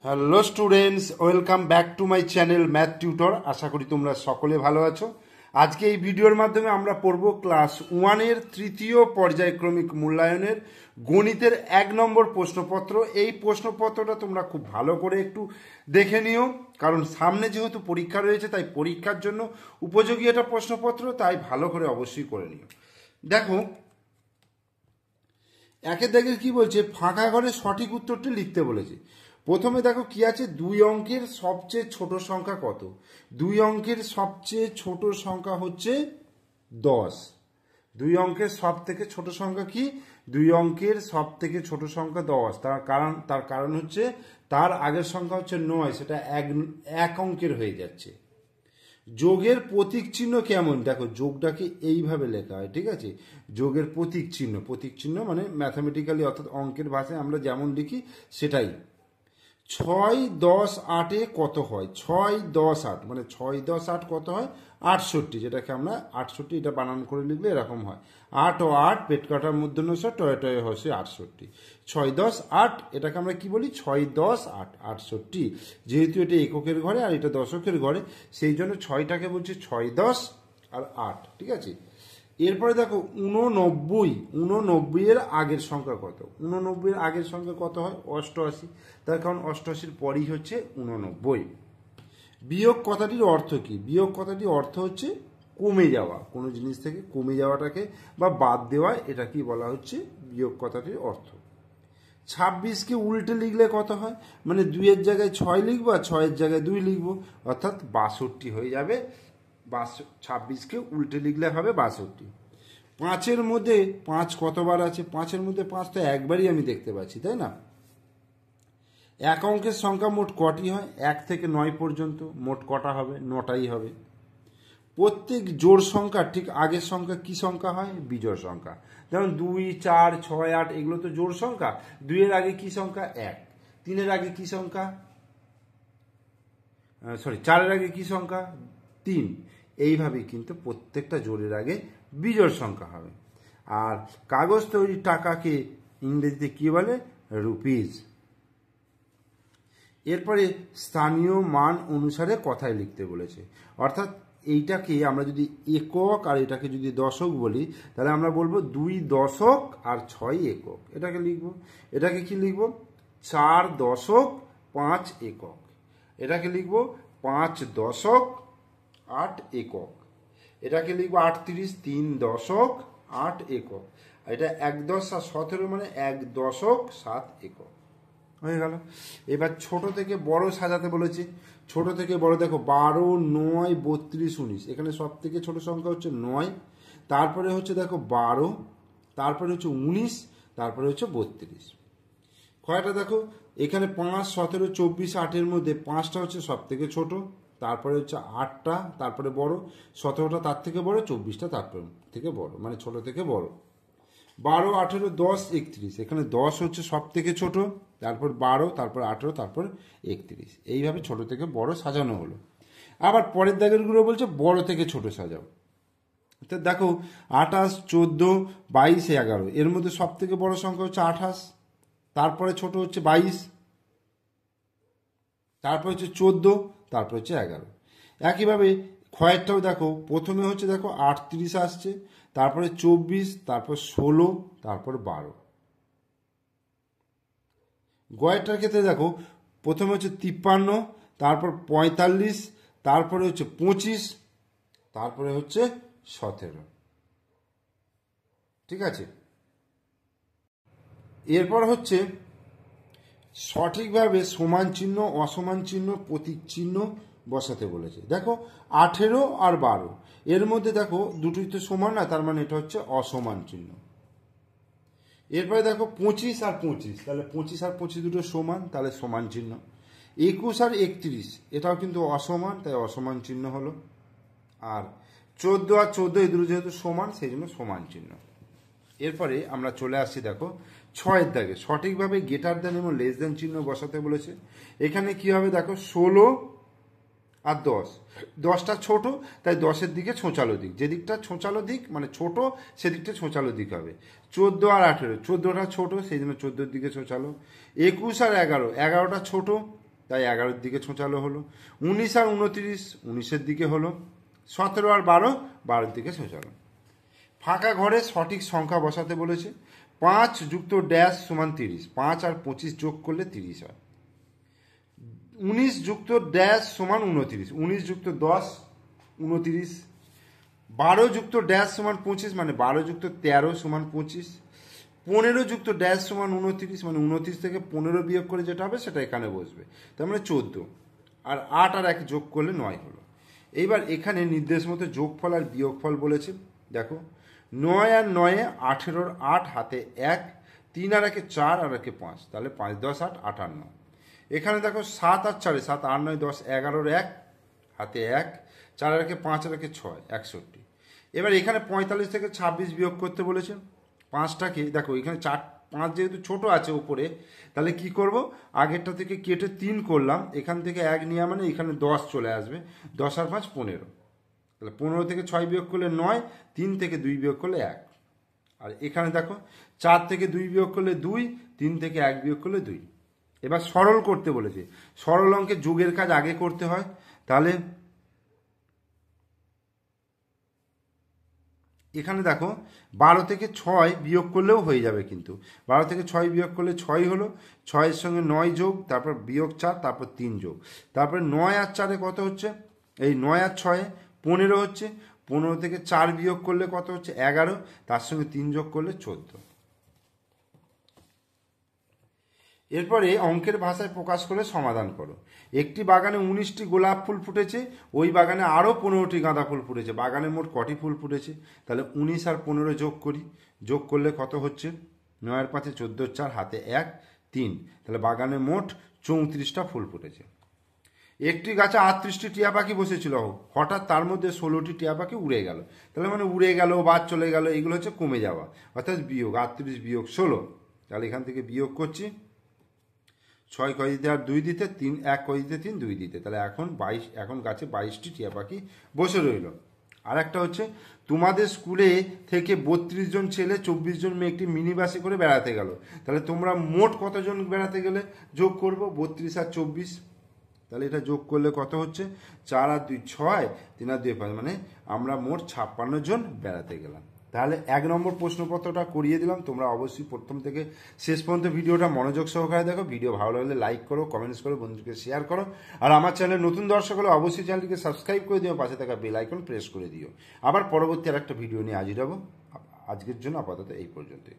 Hello students, welcome back to my channel math tutor. আশা করি তোমরা সকলে ভালো আছো। আজকে এই ভিডিওর মাধ্যমে আমরা পড়ব ক্লাস ওয়ানের তৃতীয় পর্যায়ক্রমিক মূল্যায়নের গণিতের 1 নম্বর প্রশ্নপত্র। এই প্রশ্নপত্রটা তোমরা খুব ভালো করে একটু দেখে নিও, কারণ সামনে যেহেতু পরীক্ষা রয়েছে, তাই পরীক্ষার জন্য উপযোগী এটা প্রশ্নপত্র, তাই ভালো করে অবশ্যই করে নিও। দেখো, একের দাগের কি বলছে, ফাঁকা ঘরে সঠিক উত্তরটি লিখতে বলেছে। প্রথমে দেখো কি আছে, 2 অঙ্কের সবচেয়ে ছোট সংখ্যা কত। 2 অঙ্কের সবচেয়ে ছোট সংখ্যা হচ্ছে 10। 2 অঙ্কের সব থেকে ছোট সংখ্যা কি? 2 অঙ্কের সব থেকে ছোট সংখ্যা 10। তার কারণ হচ্ছে তার আগের সংখ্যা হচ্ছে 9, সেটা এক অঙ্কের হয়ে যাচ্ছে। যোগের প্রতীক চিহ্ন কেমন? দেখো, যোগটাকে এইভাবে লেখা হয়, ঠিক আছে। যোগের প্রতীক চিহ্ন মানে ম্যাথামেটিক্যালি অর্থাৎ অঙ্কের ভাষায় আমরা যেমন লিখি সেটাই। 6, 10, 8-এ কত হয়? 6, 10, 8 মানে 6, 10, 8 কত হয়? 68, যেটাকে আমরা 68 এটা বানান করে লিখলে এরকম হয়। 8 ও 8 পেট কাটার মধ্যে নয়, টয়ে টয়ে হচ্ছে 68। 6, 10, 8 এটাকে আমরা কি বলি? 6, 10, 8 68। যেহেতু এটা এককের ঘরে আর এটা দশকের ঘরে, সেই জন্য 6টাকে বলছি 6, 10 আর 8, ঠিক আছে। এরপরে দেখো 89 এর আগের সংখ্যা কত? 89 এর আগের সংখ্যা কত হয়? 88। তার কারণ 88-র পরই হচ্ছে 89। বিয়োগ কথাটির অর্থ কি? বিয়োগ কথাটির অর্থ হচ্ছে কমে যাওয়া, কোনো জিনিস থেকে কমে যাওয়াটাকে বা বাদ দেওয়া, এটা কি বলা হচ্ছে? বিয়োগ কথাটির অর্থ। 26কে উল্টে লিখলে কত হয়? মানে 2-এর জায়গায় 6 লিখবো আর 6-এর জায়গায় 2 লিখবো, অর্থাৎ 62 হয়ে যাবে। 26কে উল্টে লিখলে হবে 62। 5-এর মধ্যে 5 কতবার আছে? 5-এর মধ্যে 5 তো একবারই আমি দেখতে পাচ্ছি, তাই না? এক অঙ্কের সংখ্যা মোট কটি হয়? 1 থেকে 9 পর্যন্ত মোট কটা হবে? 9টাই হবে। প্রত্যেক জোড় সংখ্যা ঠিক আগের সংখ্যা কি সংখ্যা হয়? বিজোড় সংখ্যা। যেমন 2, 4, 6, 8 এগুলো তো জোড় সংখ্যা। 2-এর আগে কি সংখ্যা? 1। 3-এর আগে কি সংখ্যা? 4-এর আগে কি সংখ্যা? 3। এইভাবেই কিন্তু প্রত্যেকটা জোড়ের আগে বিজোড় সংখ্যা হবে। আর কাগজ তৈরির টাকাকে ইংরেজিতে কি বলে? রুপিজ। এরপরে স্থানীয় মান অনুসারে কথায় লিখতে বলেছে, অর্থাৎ এইটাকে আমরা যদি একক আর এটাকে যদি দশক বলি, তাহলে আমরা বলবো 2 দশক আর 6 একক। এটাকে লিখবো, এটাকে কি লিখবো? 4 দশক 5 একক। এটাকে লিখবো 5 দশক 8 একক। এটাকে লিখবো 38, 3 দশক 8 একক। এটা 1 10 আর 17 মানে 1 দশক 7 একক হয়ে গেল। এবার ছোট থেকে বড় সাজাতে বলেছি। ছোট থেকে বড় দেখো, 12, 9, 32, 19। এখানে সব থেকে ছোট সংখ্যা হচ্ছে 9, তারপরে হচ্ছে দেখো 12, তারপরে হচ্ছে 19, তারপরে হচ্ছে 32। কয়টা দেখো, এখানে 5, 17, 24, 8-এর মধ্যে 5টা হচ্ছে সব থেকে ছোট, তারপরে হচ্ছে 8টা, তারপরে বড়, 17টা তার থেকে বড়, 24টা তার থেকে বড়, মানে ছোট থেকে বড়। 12, 18, 10, 31। এখানে 10 হচ্ছে সব থেকে ছোট, তারপর 12, তারপর 18, তারপর 31। এইভাবে ছোট থেকে বড় সাজানো হলো। আবার পরের দাগেরগুলো বলছে বড় থেকে ছোট সাজাও। তো দেখো 28, 14, 22, 11। এর মধ্যে সব থেকে বড় সংখ্যা হচ্ছে 28, তারপরে ছোট হচ্ছে 22, তারপর হচ্ছে 14, তারপর হচ্ছে 11। একইভাবে ক্ষয়েরটাও দেখো, প্রথমে হচ্ছে দেখো 38 আসছে, তারপরে 24, তারপর 16, তারপর 12। গয়েরটার ক্ষেত্রে দেখো, প্রথমে হচ্ছে 53, তারপর 45, তারপরে হচ্ছে 25, তারপরে হচ্ছে 17। ঠিক আছে। এরপর হচ্ছে সঠিকভাবে সমান চিহ্ন, অসমান চিহ্ন, প্রতীক চিহ্ন বসাতে বলেছে। দেখো 18 আর 12 এর মধ্যে দেখো দুটোই তো সমান না, তার মানে এটা হচ্ছে অসমান চিহ্ন। এরপরে দেখো 25 আর 25, তাহলে 25 আর 25 দুটো সমান, তাহলে সমান চিহ্ন। 21 আর 31 এটাও কিন্তু অসমান, তাই অসমান চিহ্ন হলো। আর 14 আর 14 এই দুটো যেহেতু সমান, সেই জন্য সমান চিহ্ন। এরপরে আমরা চলে আসছি দেখো 6-এর দাগে, সঠিকভাবে গ্রেটার দেন এবং লেস দেন চিহ্ন বসাতে বলেছে। এখানে কি হবে দেখো, 16 আর 10। 10টা ছোট, তাই 10-এর দিকে ছোঁচালো দিক, যে দিকটা ছোঁচালো দিক মানে ছোট, সেদিকটা ছোঁচালো দিক হবে। 14 আর 18, 14টা ছোট, সেই জন্য 14-এর দিকে ছোঁচালো। 21 আর 11, 11টা ছোট, তাই 11-র দিকে ছোঁচালো হলো। 19 আর 29, 19-এর দিকে হলো। 17 আর 12, 12-র দিকে ছোঁচালো। ফাঁকা ঘরে সঠিক সংখ্যা বসাতে বলেছে। 5 যুক্ত ড্যাশ সমান 30, 5 আর 25 যোগ করলে 30 হয়। 19 যুক্ত ড্যাশ সমান 29, 19 যুক্ত 10, 29। 12 যুক্ত ড্যাশ সমান 25, মানে 12 যুক্ত 13 সমান 25। 15 যুক্ত ড্যাশ সমান 29, মানে 29 থেকে 15 বিয়োগ করে যেটা হবে সেটা এখানে বসবে, তার মানে 14। আর 8 আর 1 যোগ করলে 9 হলো। এইবার এখানে নির্দেশ মতো যোগফল আর বিয়োগফল বলেছে। দেখো 9 আর 9-এ 18-র 8 হাতে 1, 3 আর 1-এ 4 আর 1-এ 5, তাহলে 5 10 8 58। এখানে দেখো 7 আর 4-এ 7 8 9 10, 11-র 1 হাতে 1, 4 আর 1-এ 5 আর 1-এ 6, 61। এবার এখানে 45 থেকে 26 বিয়োগ করতে বলেছে। 5টাকে দেখো এখানে 5 যেহেতু ছোট আছে উপরে, তাহলে কি করব, আগেরটা থেকে কেটে 3 করলাম, এখান থেকে 1 নেওয়া মানে এখানে 10 চলে আসবে। 10 আর 5 15, তাহলে 15 থেকে 6 বিয়োগ করলে 9, 3 থেকে 2 বিয়োগ করলে 1। আর এখানে দেখো 4 থেকে 2 বিয়োগ করলে 2, 3 থেকে 1 বিয়োগ করলে 2। এবার সরল করতে বলেছে। সরল অঙ্কে যোগের কাজ আগে করতে হয়, তাহলে এখানে দেখো 12 থেকে 6 বিয়োগ করলেও হয়ে যাবে, কিন্তু 12 থেকে 6 বিয়োগ করলে 6 হলো, 6-এর সঙ্গে 9 যোগ, তারপর বিয়োগ 4, তারপর 3 যোগ, তারপরে 9 আর 4-এ কত হচ্ছে, এই 9 আর 6-এ 15 হচ্ছে। 15 থেকে 4 বিয়োগ করলে কত হচ্ছে, 11, তার সঙ্গে 3 যোগ করলে 14। এরপরে অঙ্কের ভাষায় প্রকাশ করে সমাধান করো। একটি বাগানে 19টি গোলাপ ফুল ফুটেছে, ওই বাগানে আরও 15টি গাঁদা ফুল ফুটেছে, বাগানে মোট কটি ফুল ফুটেছে? তাহলে 19 আর 15 যোগ করি, যোগ করলে কত হচ্ছে, 9 আর 5-এ 14, 4 হাতে 1, 3, তাহলে বাগানে মোট 34টা ফুল ফুটেছে। একটি গাছে 38টি টিয়া পাখি বসেছিল, হঠাৎ তার মধ্যে 16টি টিয়া পাখি উড়ে গেল। তাহলে মানে উড়ে গেল, বাদ চলে গেল, এগুলো হচ্ছে কমে যাওয়া, অর্থাৎ বিয়োগ। 38 বিয়োগ 16, তাহলে এখান থেকে বিয়োগ করছি। 6 কয় দিতে আর 2 দিতে, 3 1 কয় দিতে 3 2 দিতে, তাহলে এখন গাছে 22টি টিয়া পাখি বসে রইল। আর একটা হচ্ছে, তোমাদের স্কুলে থেকে 32 জন ছেলে 24 জন মেয়ে একটি মিনি বাসে করে বেড়াতে গেল, তাহলে তোমরা মোট কতজন বেড়াতে গেলে যোগ করব, 32 আর 24, তাহলে এটা যোগ করলে কত হচ্ছে, 4 আর 2 6, 3 আর 2 5, মানে আমরা মোট 56 জন বেড়াতে গেলাম। তাহলে 1 নম্বর প্রশ্নপত্রটা করিয়ে দিলাম। তোমরা অবশ্যই প্রথম থেকে শেষ পর্যন্ত ভিডিওটা মনোযোগ সহকারে দেখো। ভিডিও ভালো লাগলে লাইক করো, কমেন্টস করো, বন্ধুকে শেয়ার করো। আর আমার চ্যানেলে নতুন দর্শক হলে অবশ্যই চ্যানেলটিকে সাবস্ক্রাইব করে দিও, পাশে থাকা বেল আইকন প্রেস করে দিও। আবার পরবর্তী আর একটা ভিডিও নিয়ে হাজির হব। আজকের জন্য আপাতত এই পর্যন্তই।